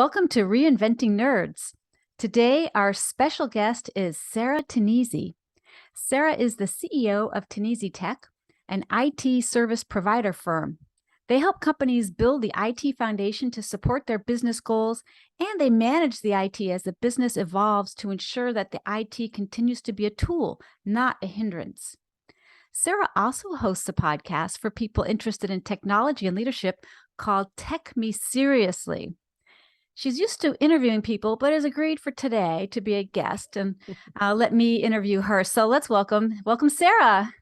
Welcome to Reinventing Nerds. Today, our special guest is Sarah Tenisi. Sarah is the CEO of TenisiTech, an IT service provider firm. They help companies build the IT foundation to support their business goals, and they manage the IT as the business evolves to ensure that the IT continues to be a tool, not a hindrance. Sarah also hosts a podcast for people interested in technology and leadership called Tech Me Seriously. She's used to interviewing people, but has agreed for today to be a guest and let me interview her. So let's welcome Sarah.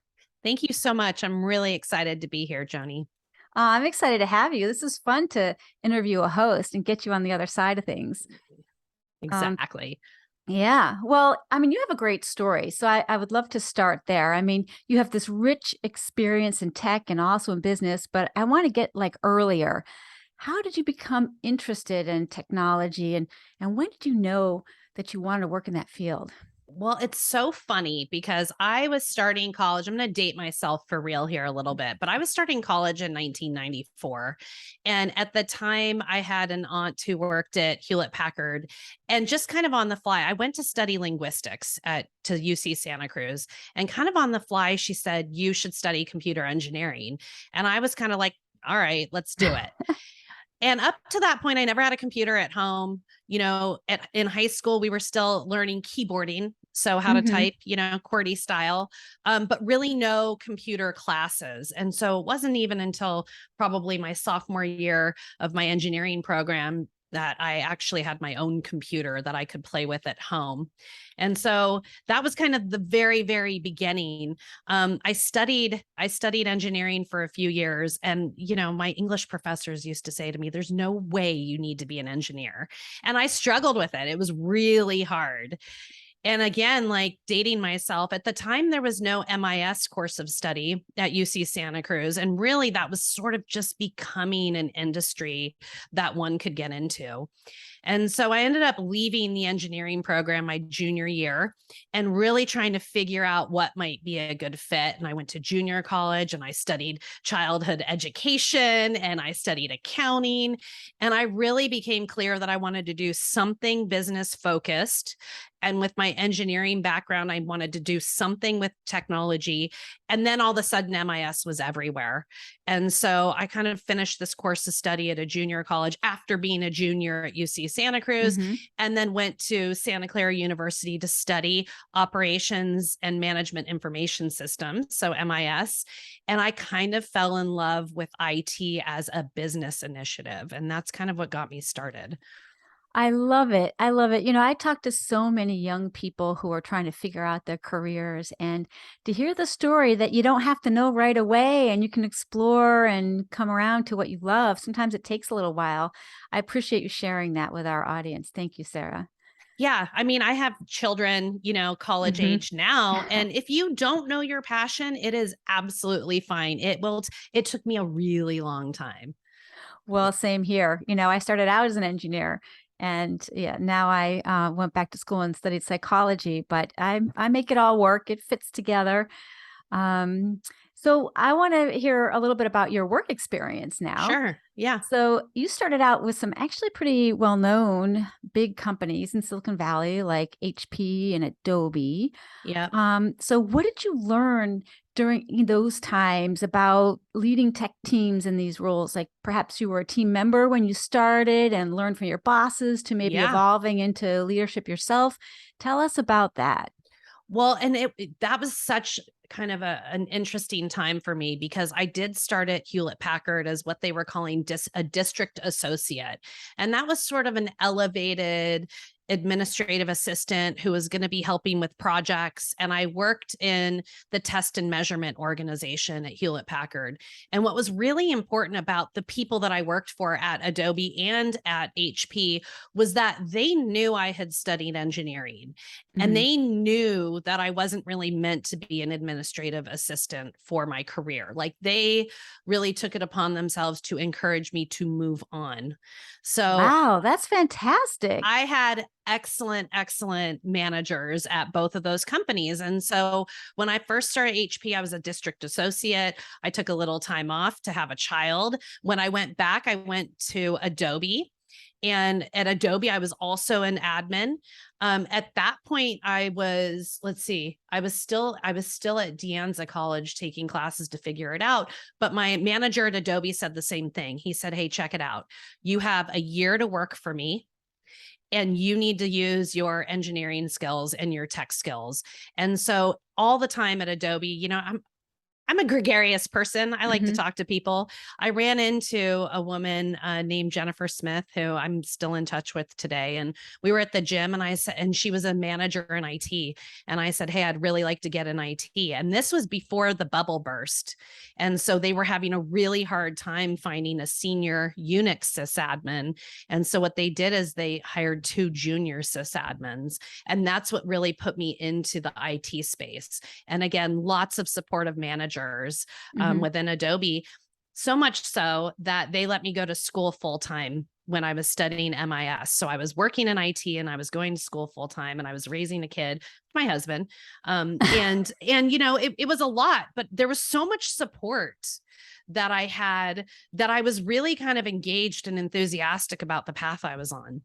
Thank you so much. I'm really excited to be here, Joanie. I'm excited to have you. This is fun to interview a host and get you on the other side of things. Exactly. Yeah. Well, I mean, you have a great story. So I would love to start there. I mean, you have this rich experience in tech and also in business, but I want to get earlier. How did you become interested in technology and when did you know that you wanted to work in that field? Well, it's so funny because I was starting college. I'm going to date myself for real here a little bit, but I was starting college in 1994. And at the time, I had an aunt who worked at Hewlett Packard, and just kind of on the fly, I went to study linguistics to UC Santa Cruz. And kind of on the fly, she said, "You should study computer engineering." And I was kind of like, all right, let's do it. And up to that point, I never had a computer at home. In high school, we were still learning keyboarding. So how to type, QWERTY style, but really no computer classes. And so it wasn't even until probably my sophomore year of my engineering program that I actually had my own computer that I could play with at home. And so that was kind of the very, very beginning. I studied engineering for a few years, and my English professors used to say to me, "There's no way you need to be an engineer," and I struggled with it. It was really hard. And again, like dating myself, at the time, there was no MIS course of study at UC Santa Cruz. And really, that was sort of just becoming an industry that one could get into. And so I ended up leaving the engineering program my junior year and really trying to figure out what might be a good fit. And I went to junior college and I studied childhood education and I studied accounting. And I really became clear that I wanted to do something business focused. And with my engineering background, I wanted to do something with technology. And then all of a sudden, MIS was everywhere. And so I kind of finished this course of study at a junior college after being a junior at UC Santa Cruz, and then went to Santa Clara University to study operations and management information systems, so MIS. And I kind of fell in love with IT as a business initiative. And that's kind of what got me started. I love it. I love it. I talk to so many young people who are trying to figure out their careers, and to hear the story that you don't have to know right away and you can explore and come around to what you love. Sometimes it takes a little while. I appreciate you sharing that with our audience. Thank you, Sarah. Yeah. I mean, I have children, college age now. And if you don't know your passion, it is absolutely fine. It took me a really long time. Well, same here. I started out as an engineer, and now I went back to school and studied psychology, but I make it all work. It fits together. So I want to hear a little bit about your work experience now. Sure. Yeah. So you started out with some actually pretty well-known big companies in Silicon Valley, like HP and Adobe. Yeah. So what did you learn during those times about leading tech teams in these roles? Like perhaps you were a team member when you started and learned from your bosses to maybe evolving into leadership yourself. Tell us about that. Well, and that was such kind of an interesting time for me because I did start at Hewlett Packard as what they were calling a district associate. And that was sort of an elevated administrative assistant who was going to be helping with projects. And I worked in the test and measurement organization at Hewlett Packard. And what was really important about the people that I worked for at Adobe and at HP was that they knew I had studied engineering, and they knew that I wasn't really meant to be an administrative assistant for my career. Like they really took it upon themselves to encourage me to move on. So wow, that's fantastic. I had excellent managers at both of those companies. And so when I first started HP, I was a district associate. I took a little time off to have a child. When I went back, I went to Adobe. And at Adobe, I was also an admin. At that point, I was, I was still at De Anza College taking classes to figure it out. But my manager at Adobe said the same thing. He said, "Hey, check it out. You have a year to work for me, and you need to use your engineering skills and your tech skills." And so all the time at Adobe, I'm a gregarious person. I like to talk to people. I ran into a woman named Jennifer Smith, who I'm still in touch with today. And we were at the gym, and I said, and she was a manager in IT. And I said, "Hey, I'd really like to get in IT." And this was before the bubble burst. And so they were having a really hard time finding a senior Unix sysadmin. And so what they did is they hired 2 junior sysadmins. And that's what really put me into the IT space. And again, lots of supportive managers within Adobe, so much so that they let me go to school full time when I was studying MIS. So I was working in IT and I was going to school full time, and I was raising a kid, my husband. It was a lot, but there was so much support that I had, that I was really kind of engaged and enthusiastic about the path I was on.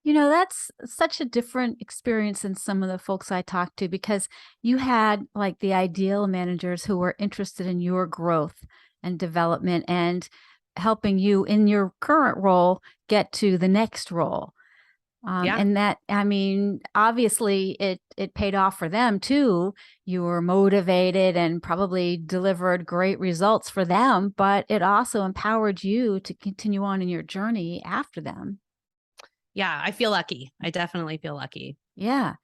That's such a different experience than some of the folks I talked to, because you had like the ideal managers who were interested in your growth and development and helping you in your current role get to the next role. Yeah. And that, obviously it paid off for them too. You were motivated and probably delivered great results for them, but it also empowered you to continue on in your journey after them. Yeah, I feel lucky. I definitely feel lucky. Yeah.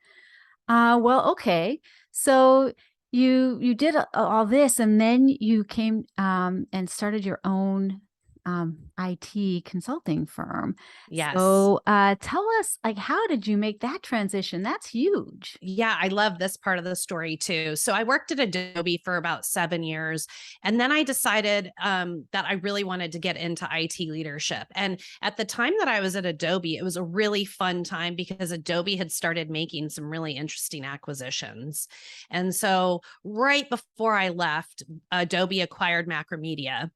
Well, okay. So you did all this, and then you came and started your own IT consulting firm. Yes. So tell us, like, how did you make that transition? That's huge. Yeah, I love this part of the story too. So I worked at Adobe for about 7 years. And then I decided that I really wanted to get into IT leadership. And at the time that I was at Adobe, it was a really fun time because Adobe had started making some really interesting acquisitions. And so right before I left, Adobe acquired Macromedia.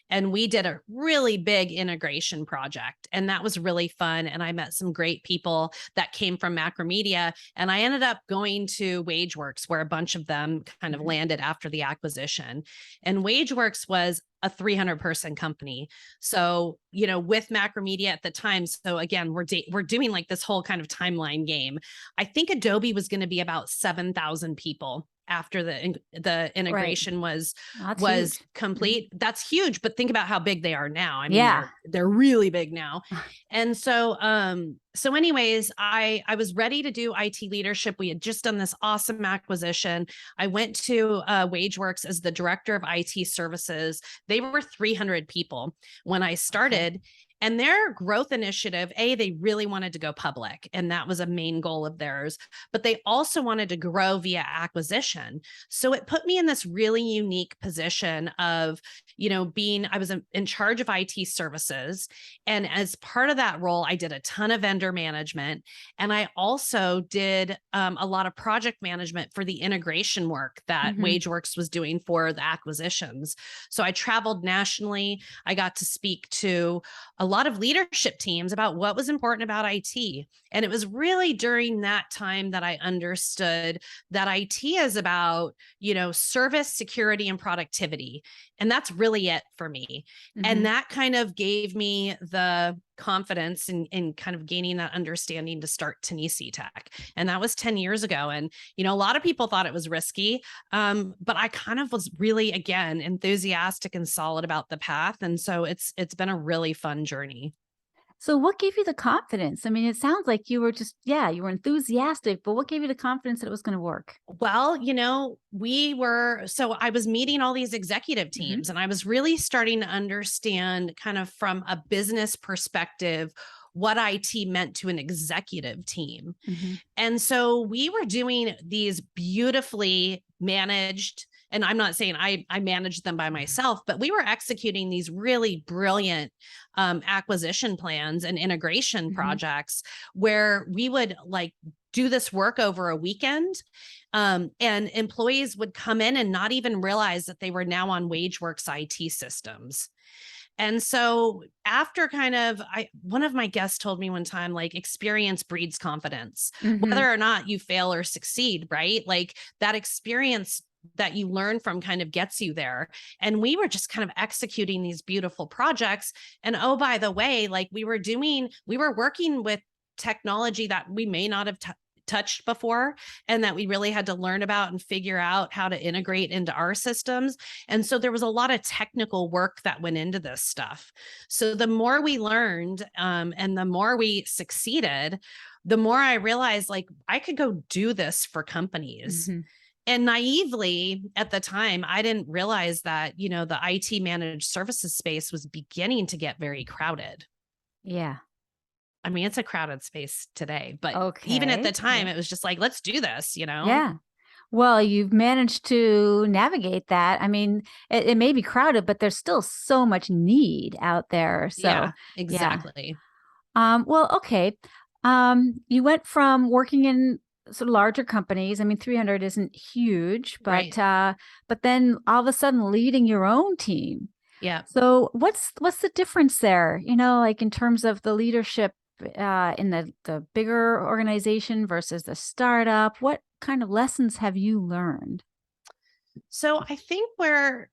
And we did a really big integration project. And that was really fun. And I met some great people that came from Macromedia. And I ended up going to WageWorks, where a bunch of them kind of landed after the acquisition. And WageWorks was a 300-person company. So, with Macromedia at the time. So again, we're doing like this whole kind of timeline game. I think Adobe was going to be about 7,000 people after the integration was huge. complete. That's huge, but think about how big they are now. I mean, Yeah. they're really big now. And so anyways, I was ready to do IT leadership. We had just done this awesome acquisition. I went to WageWorks as the director of IT services. They were 300 people when I started. Okay. And their growth initiative, they really wanted to go public, and that was a main goal of theirs, but they also wanted to grow via acquisition. So it put me in this really unique position of, I was in charge of IT services. And as part of that role, I did a ton of vendor management. And I also did a lot of project management for the integration work that WageWorks was doing for the acquisitions. So I traveled nationally. I got to speak to a lot of leadership teams about what was important about IT. And it was really during that time that I understood that IT is about, service, security, and productivity. And that's really it for me. And that kind of gave me the confidence in kind of gaining that understanding to start TenisiTech. And that was 10 years ago. And, a lot of people thought it was risky, but I kind of was really, again, enthusiastic and solid about the path. And so it's been a really fun journey. So what gave you the confidence? It sounds like you were just, you were enthusiastic, but what gave you the confidence that it was going to work? Well, I was meeting all these executive teams, and I was really starting to understand kind of from a business perspective what IT meant to an executive team. And so we were doing these beautifully managed, and I'm not saying I managed them by myself, but we were executing these really brilliant acquisition plans and integration projects where we would do this work over a weekend. And employees would come in and not even realize that they were now on WageWorks IT systems. And so after one of my guests told me one time, like, experience breeds confidence, whether or not you fail or succeed, right? Like, that experience that you learn from kind of gets you there. And we were just kind of executing these beautiful projects. And oh, by the way, like, we were working with technology that we may not have touched before, and that we really had to learn about and figure out how to integrate into our systems. And so there was a lot of technical work that went into this stuff. So the more we learned, and the more we succeeded, the more I realized, like, I could go do this for companies. And naively at the time, I didn't realize that, the IT managed services space was beginning to get very crowded. Yeah. I mean, it's a crowded space today, but even at Okay. the time, Yeah. it was just like, let's do this, Yeah. Well, you've managed to navigate that. I mean, it may be crowded, but there's still so much need out there. So, Yeah, yeah. exactly. Well, okay. You went from working in sort of larger companies. I mean, 300 isn't huge, Right. but then all of a sudden leading your own team. Yeah. So what's the difference there? Like in terms of the leadership in the bigger organization versus the startup. What kind of lessons have you learned? So I think where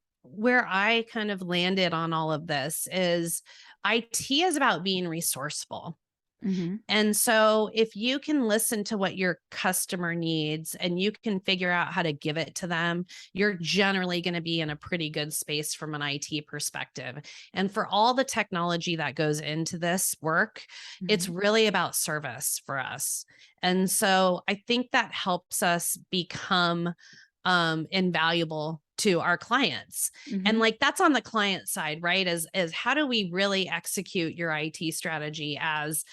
I kind of landed on all of this is IT is about being resourceful. Mm-hmm. And so if you can listen to what your customer needs and you can figure out how to give it to them, you're generally going to be in a pretty good space from an IT perspective. And for all the technology that goes into this work, it's really about service for us. And so I think that helps us become invaluable to our clients. And like, that's on the client side, right? As how do we really execute your IT strategy as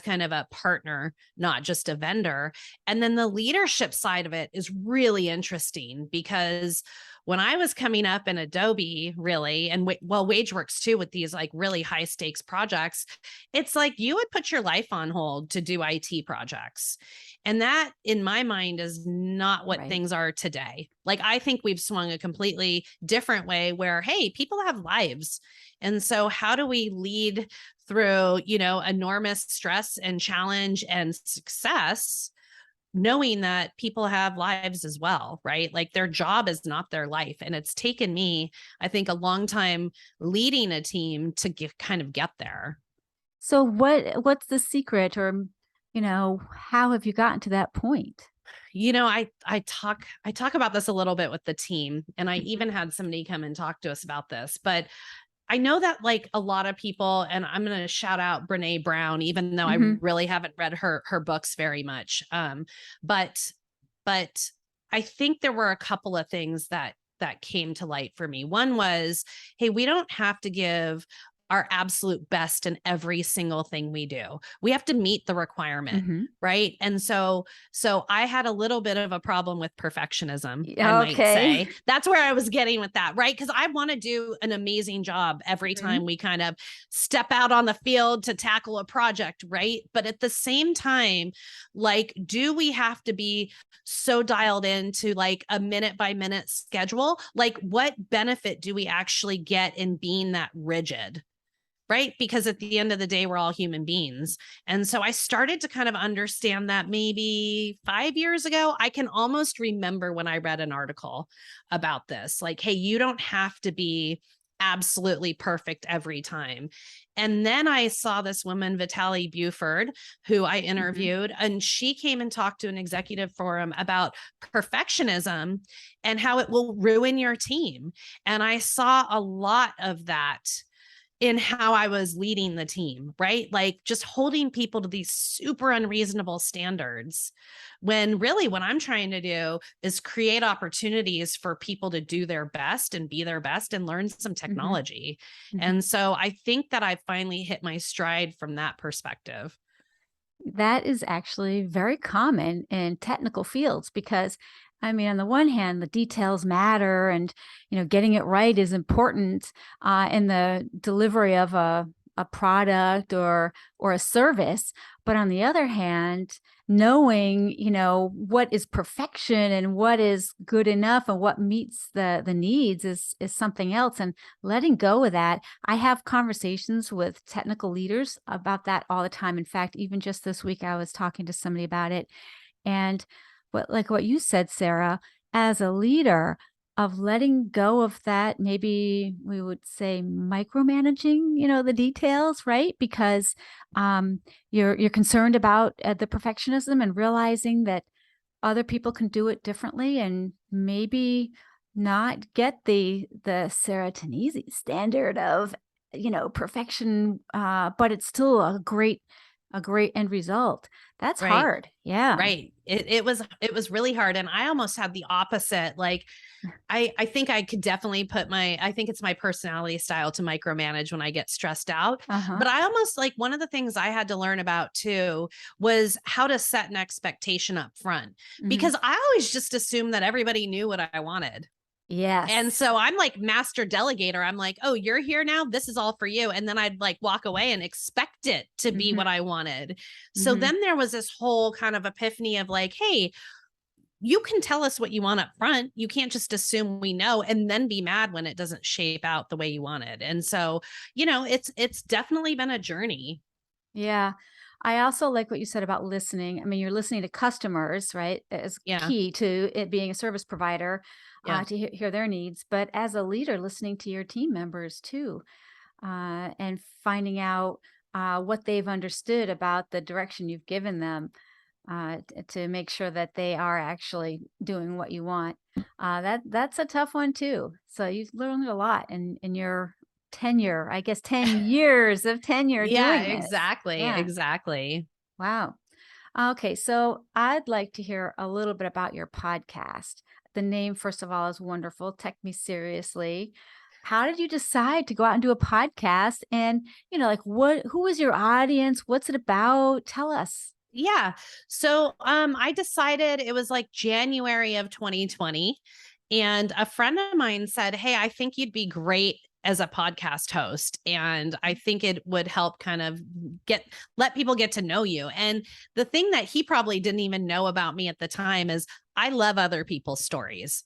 kind of a partner, not just a vendor? And then the leadership side of it is really interesting, because when I was coming up in Adobe, really, and WageWorks too, with these like really high stakes projects, it's like you would put your life on hold to do IT projects. And that, in my mind, is not what things are today. Like, I think we've swung a completely different way where, hey, people have lives. And so how do we lead through, enormous stress and challenge and success, knowing that people have lives as well, right? Like, their job is not their life. And it's taken me, I think, a long time leading a team to kind of get there. So what's the secret, or how have you gotten to that point? I talk about this a little bit with the team, and I even had somebody come and talk to us about this, but I know that, like, a lot of people, and I'm going to shout out Brene Brown, even though I really haven't read her books very much. But I think there were a couple of things that came to light for me. One was, hey, we don't have to give our absolute best in every single thing we do. We have to meet the requirement, right? And so I had a little bit of a problem with perfectionism, I might say. That's where I was getting with that, right? Because I want to do an amazing job every time we kind of step out on the field to tackle a project, right? But at the same time, like, do we have to be so dialed into like a minute by minute schedule? Like, what benefit do we actually get in being that rigid? Right? Because at the end of the day, we're all human beings. And so I started to kind of understand that maybe 5 years ago. I can almost remember when I read an article about this, like, hey, you don't have to be absolutely perfect every time. And then I saw this woman, Vitaly Buford, who I interviewed, and she came and talked to an executive forum about perfectionism and how it will ruin your team. And I saw a lot of that in how I was leading the team, right? Like, just holding people to these super unreasonable standards, when really what I'm trying to do is create opportunities for people to do their best and be their best and learn some technology. And so I think that I finally hit my stride from that perspective. That is actually very common in technical fields, because I mean, on the one hand, the details matter, and getting it right is important in the delivery of a product or a service. But on the other hand, knowing, what is perfection and what is good enough and what meets the needs is something else. And letting go of that. I have conversations with technical leaders about that all the time. In fact, even just this week, I was talking to somebody about it. And what you said, Sarah, as a leader, of letting go of that, maybe we would say micromanaging, the details, right? Because you're concerned about the perfectionism and realizing that other people can do it differently and maybe not get the Sarah Tenisi standard of, perfection, but it's still a great end result. That's Right. hard. Yeah. Right. It was really hard. And I almost had the opposite. Like, I think I could definitely I think it's my personality style to micromanage when I get stressed out. Uh-huh. But I almost like one of the things I had to learn about too was how to set an expectation up front, because I always just assumed that everybody knew what I wanted. Yes. And so I'm like master delegator. I'm like, oh, you're here now. This is all for you. And then I'd like walk away and expect it to be what I wanted. So then there was this whole kind of epiphany of like, hey, you can tell us what you want up front. You can't just assume we know and then be mad when it doesn't shape out the way you wanted. And so, it's definitely been a journey. Yeah. I also like what you said about listening. I mean, you're listening to customers, right? As Yeah. key to it being a service provider, Yeah. to hear their needs, but as a leader, listening to your team members too, and finding out what they've understood about the direction you've given them, to make sure that they are actually doing what you want. That's a tough one too. So you've learned a lot in your tenure, I guess 10 years of tenure Yeah, doing this. exactly. Yeah. Exactly. Wow. Okay, so I'd like to hear a little bit about your podcast. The name, first of all, is wonderful. Take Me Seriously. How did you decide to go out and do a podcast? And, who was your audience? What's it about? Tell us. Yeah. So I decided it was like January of 2020. And a friend of mine said, hey, I think you'd be great as a podcast host. And I think it would help kind of let people get to know you. And the thing that he probably didn't even know about me at the time is I love other people's stories.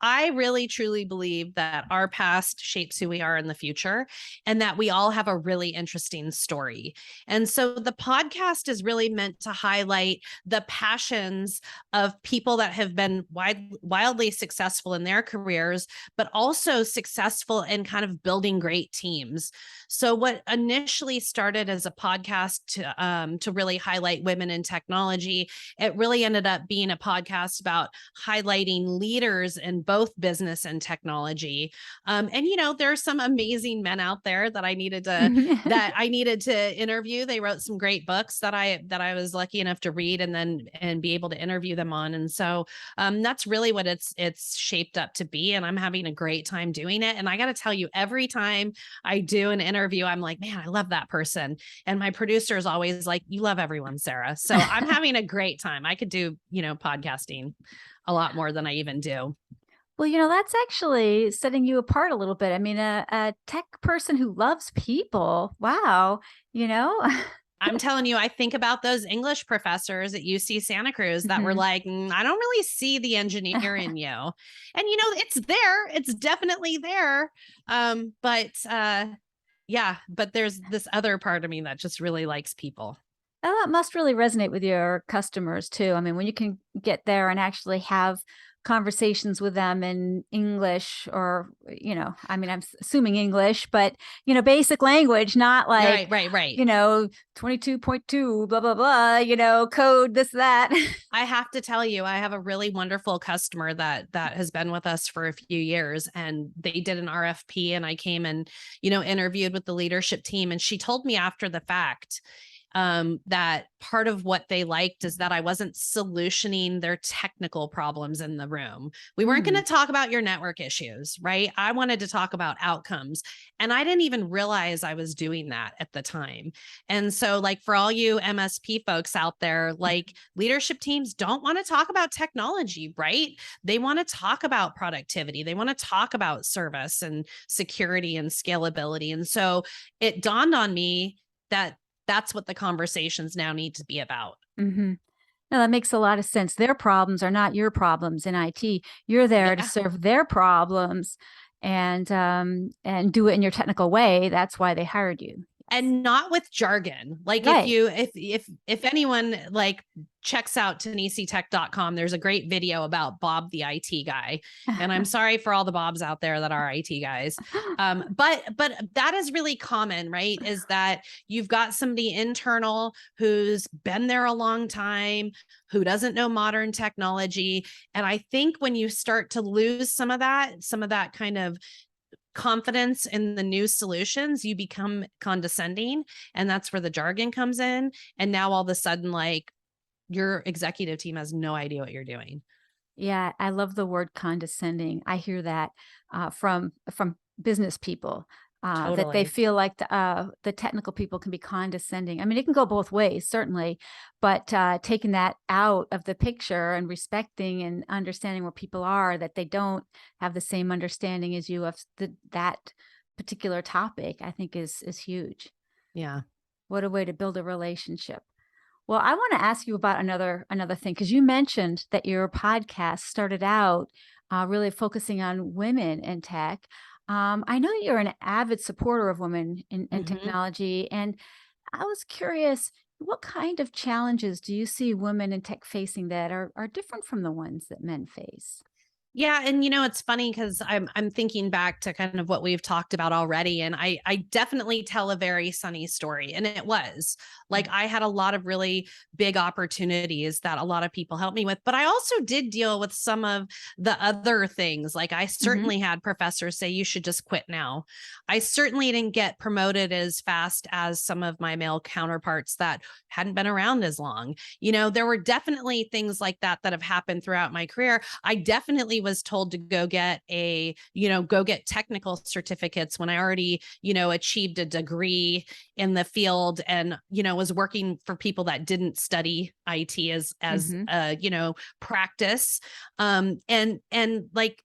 I really truly believe that our past shapes who we are in the future and that we all have a really interesting story. And so the podcast is really meant to highlight the passions of people that have been wildly successful in their careers, but also successful in kind of building great teams. So what initially started as a podcast to really highlight women in technology, it really ended up being a podcast about highlighting leaders in both business and technology. And there's some amazing men out there that I needed to interview. They wrote some great books that I was lucky enough to read and be able to interview them on. And so that's really what it's shaped up to be. And I'm having a great time doing it. And I got to tell you, every time I do an interview, I'm like, man, I love that person. And my producer is always like, you love everyone, Sarah. So I'm having a great time. I could do, podcasting a lot more than I even do. Well, that's actually setting you apart a little bit. I mean, a tech person who loves people. Wow. I'm telling you, I think about those English professors at UC Santa Cruz that were like, I don't really see the engineer in you. And, it's there. It's definitely there. But there's this other part of me that just really likes people. Oh, that must really resonate with your customers too. I mean, when you can get there and actually have conversations with them in English or, I mean, I'm assuming English, but, basic language, not like, right. 22.2, blah, blah, blah, code, this, that. I have to tell you, I have a really wonderful customer that has been with us for a few years, and they did an RFP and I came and, interviewed with the leadership team. And she told me after the fact, that part of what they liked is that I wasn't solutioning their technical problems in the room. We weren't going to talk about your network issues, right? I wanted to talk about outcomes. And I didn't even realize I was doing that at the time. And so like for all you MSP folks out there, like leadership teams don't want to talk about technology, right? They want to talk about productivity. They want to talk about service and security and scalability. And so it dawned on me that that's what the conversations now need to be about. Mm-hmm. No, that makes a lot of sense. Their problems are not your problems in IT. You're there to serve their problems and do it in your technical way. That's why they hired you. And not with jargon. Like right. if anyone like checks out TenisiTech.com, there's a great video about Bob, the IT guy. And I'm sorry for all the Bobs out there that are IT guys. But that is really common, right? Is that you've got somebody internal who's been there a long time, who doesn't know modern technology. And I think when you start to lose some of that kind of confidence in the new solutions, you become condescending, and that's where the jargon comes in. And now all of a sudden, like, your executive team has no idea what you're doing. Yeah, I love the word condescending. I hear that from business people that they feel like the technical people can be condescending. I mean, it can go both ways, certainly, but taking that out of the picture and respecting and understanding where people are, that they don't have the same understanding as you of that particular topic, I think is huge. Yeah. What a way to build a relationship. Well, I want to ask you about another thing, because you mentioned that your podcast started out really focusing on women in tech. I know you're an avid supporter of women in technology, and I was curious, what kind of challenges do you see women in tech facing that are different from the ones that men face? Yeah. And it's funny because I'm thinking back to kind of what we've talked about already. And I definitely tell a very sunny story. And it was like, I had a lot of really big opportunities that a lot of people helped me with, but I also did deal with some of the other things. Like, I certainly had professors say, you should just quit now. I certainly didn't get promoted as fast as some of my male counterparts that hadn't been around as long. There were definitely things like that have happened throughout my career. I definitely was told to go get technical certificates when I already, achieved a degree in the field, and, was working for people that didn't study IT as practice. And like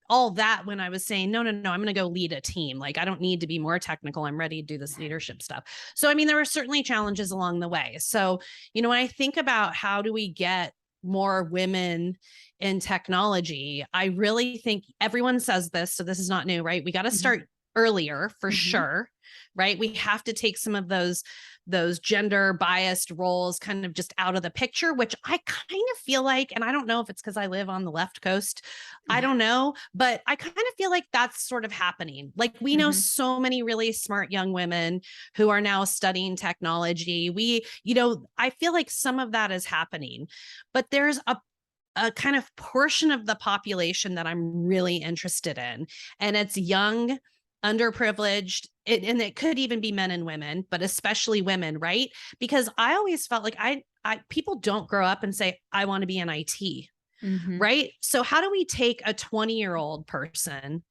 all that, when I was saying, no, I'm going to go lead a team. Like, I don't need to be more technical. I'm ready to do this leadership stuff. So, I mean, there were certainly challenges along the way. So, when I think about how do we get more women in technology, I really think everyone says this, so this is not new, right? We got to start earlier for sure, right? We have to take some of those gender biased roles kind of just out of the picture, which I kind of feel like, and I don't know if it's because I live on the left coast, I don't know, but I kind of feel like that's sort of happening. Like, we know so many really smart young women who are now studying technology. I feel like some of that is happening, but there's a kind of portion of the population that I'm really interested in, and it's young, underprivileged, and it could even be men and women, but especially women, right? Because I always felt like people don't grow up and say, I want to be in IT, right? So how do we take a 20-year-old person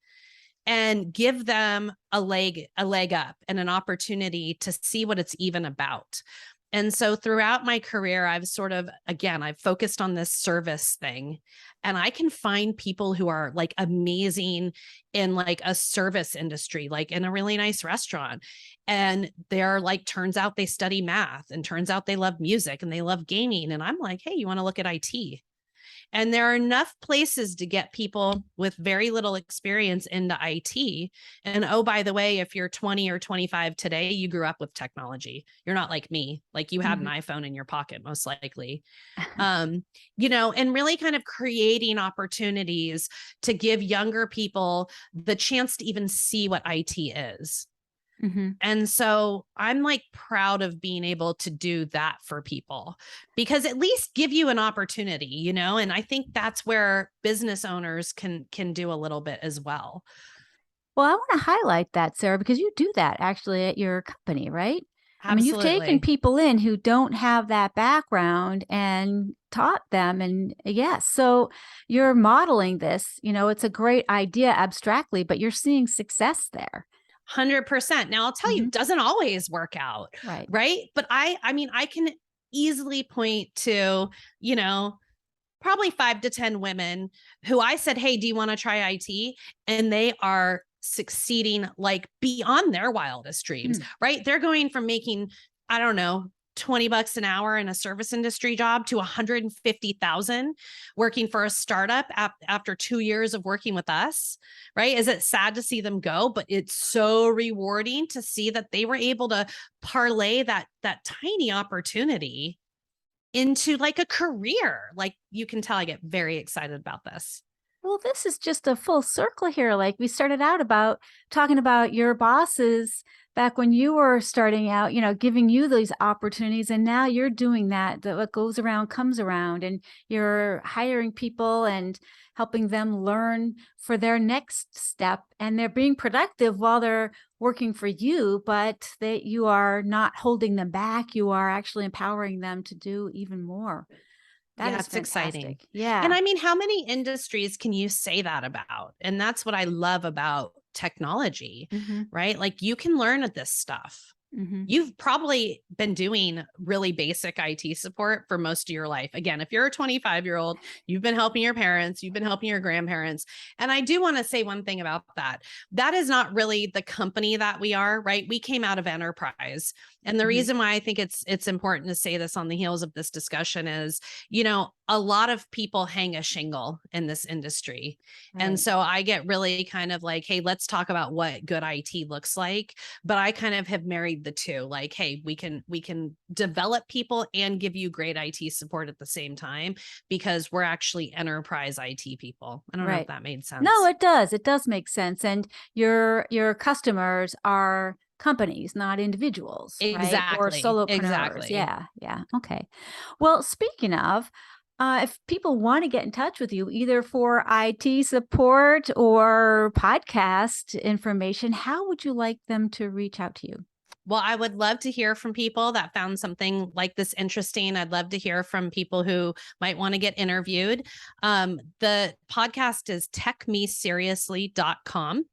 and give them a leg up and an opportunity to see what it's even about? And so throughout my career, I've focused on this service thing, and I can find people who are like amazing in like a service industry, like in a really nice restaurant. And they're like, turns out they study math, and turns out they love music and they love gaming. And I'm like, hey, you want to look at IT? And there are enough places to get people with very little experience into IT. And oh, by the way, if you're 20 or 25 today, you grew up with technology. You're not like me. Like, you had an iPhone in your pocket, most likely. And really kind of creating opportunities to give younger people the chance to even see what IT is. And so I'm like proud of being able to do that for people, because at least give you an opportunity, and I think that's where business owners can do a little bit as well. Well, I want to highlight that, Sarah, because you do that actually at your company, right? Absolutely. I mean, you've taken people in who don't have that background and taught them. And yes, so you're modeling this, it's a great idea abstractly, but you're seeing success there. 100%. Now, I'll tell you, it doesn't always work out. Right. But I mean, I can easily point to, probably 5 to 10 women who I said, hey, do you want to try IT? And they are succeeding like beyond their wildest dreams, right? They're going from making I don't know, $20 an hour in a service industry job to 150,000 working for a startup after 2 years of working with us, right? Is it sad to see them go? But it's so rewarding to see that they were able to parlay that tiny opportunity into like a career. Like, you can tell I get very excited about this. Well, this is just a full circle here. Like we started out about talking about your bosses back when you were starting out, giving you these opportunities. And now you're doing that what goes around comes around, and you're hiring people and helping them learn for their next step. And they're being productive while they're working for you, but that you are not holding them back. You are actually empowering them to do even more. That is It's exciting. Yeah. And I mean, how many industries can you say that about? And that's what I love about technology, right? Like, you can learn this stuff. You've probably been doing really basic IT support for most of your life. Again, if you're a 25-year-old, you've been helping your parents, you've been helping your grandparents. And I do want to say one thing about that. That is not really the company that we are, right? We came out of enterprise. And the reason why I think it's important to say this on the heels of this discussion is, a lot of people hang a shingle in this industry. Right. And so I get really kind of like, hey, let's talk about what good IT looks like. But I kind of have married the two. Like, hey, we can develop people and give you great IT support at the same time, because we're actually enterprise IT people. I don't know if that made sense. No, it does. It does make sense. And your customers are companies, not individuals, exactly, right? Or solopreneurs. Exactly. Yeah. Okay. Well, speaking of, if people want to get in touch with you, either for IT support or podcast information, how would you like them to reach out to you? Well, I would love to hear from people that found something like this interesting. I'd love to hear from people who might want to get interviewed. The podcast is techmeseriously.com.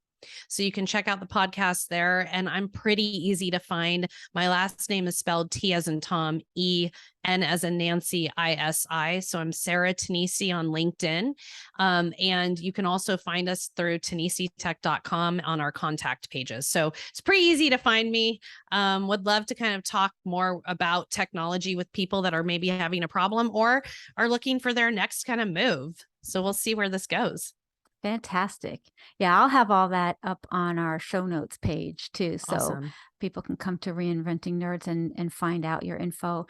So you can check out the podcast there. And I'm pretty easy to find. My last name is spelled T as in Tom, E, N as in Nancy, ISI. So I'm Sarah Tenisi on LinkedIn. And you can also find us through TenisiTech.com on our contact pages. So it's pretty easy to find me. Would love to kind of talk more about technology with people that are maybe having a problem or are looking for their next kind of move. So we'll see where this goes. Fantastic. Yeah, I'll have all that up on our show notes page too. So Awesome. People can come to Reinventing Nerds and find out your info.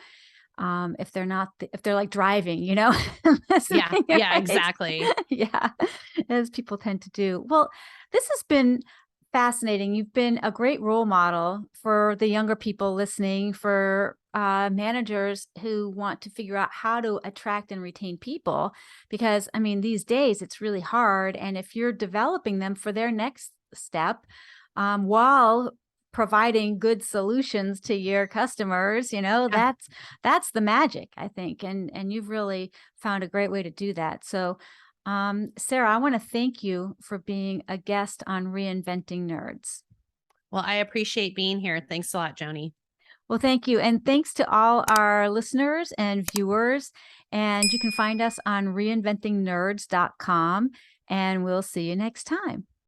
If they're like driving, Yeah, exactly. Yeah, as people tend to do. Well, this has been fascinating. You've been a great role model for the younger people listening, for managers who want to figure out how to attract and retain people, because I mean, these days it's really hard. And if you're developing them for their next step, while providing good solutions to your customers, that's the magic, I think. And you've really found a great way to do that. So Sarah, I want to thank you for being a guest on Reinventing Nerds. Well, I appreciate being here. Thanks a lot, Joanie. Well, thank you. And thanks to all our listeners and viewers. And you can find us on reinventingnerds.com. And we'll see you next time.